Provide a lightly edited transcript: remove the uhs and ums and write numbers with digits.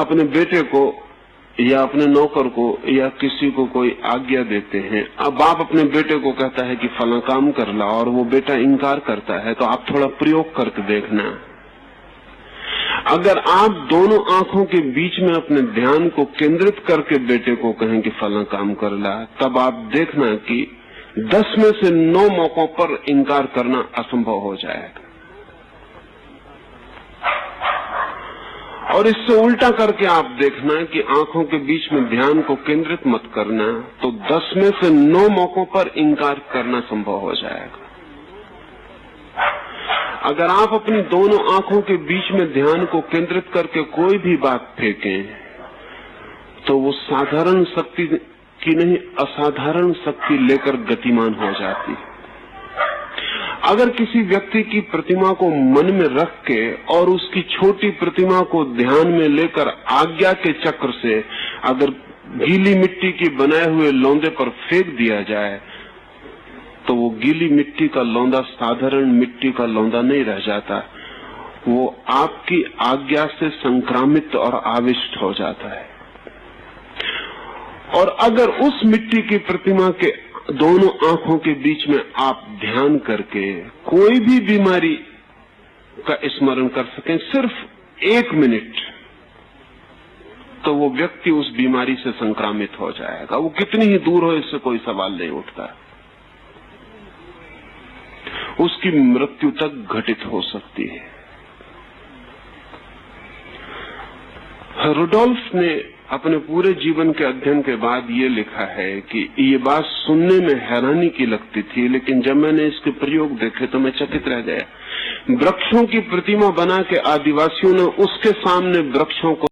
अपने बेटे को या अपने नौकर को या किसी को कोई आज्ञा देते हैं। अब बाप अपने बेटे को कहता है कि फला काम कर ला और वो बेटा इनकार करता है, तो आप थोड़ा प्रयोग करके देखना। अगर आप दोनों आंखों के बीच में अपने ध्यान को केंद्रित करके बेटे को कहें कि फला काम कर ला, तब आप देखना कि 10 में से 9 मौकों पर इनकार करना असंभव हो जाएगा। और इससे उल्टा करके आप देखना कि आंखों के बीच में ध्यान को केंद्रित मत करना, तो 10 में से 9 मौकों पर इनकार करना संभव हो जाएगा। अगर आप अपनी दोनों आंखों के बीच में ध्यान को केंद्रित करके कोई भी बात फेंकें, तो वो साधारण शक्ति की नहीं असाधारण शक्ति लेकर गतिमान हो जाती है। अगर किसी व्यक्ति की प्रतिमा को मन में रख के और उसकी छोटी प्रतिमा को ध्यान में लेकर आज्ञा के चक्र से अगर गीली मिट्टी के बनाए हुए लौंदे पर फेंक दिया जाए, तो वो गीली मिट्टी का लौंदा साधारण मिट्टी का लौंदा नहीं रह जाता, वो आपकी आज्ञा से संक्रामित और आविष्ट हो जाता है। और अगर उस मिट्टी की प्रतिमा के दोनों आंखों के बीच में आप ध्यान करके कोई भी बीमारी का स्मरण कर सकें सिर्फ 1 मिनट, तो वो व्यक्ति उस बीमारी से संक्रामित हो जाएगा। वो कितनी ही दूर हो, इससे कोई सवाल नहीं उठता। उसकी मृत्यु तक घटित हो सकती है। रुडोल्फ ने अपने पूरे जीवन के अध्ययन के बाद ये लिखा है कि ये बात सुनने में हैरानी की लगती थी, लेकिन जब मैंने इसके प्रयोग देखे तो मैं चकित रह गया। वृक्षों की प्रतिमा बना के आदिवासियों ने उसके सामने वृक्षों को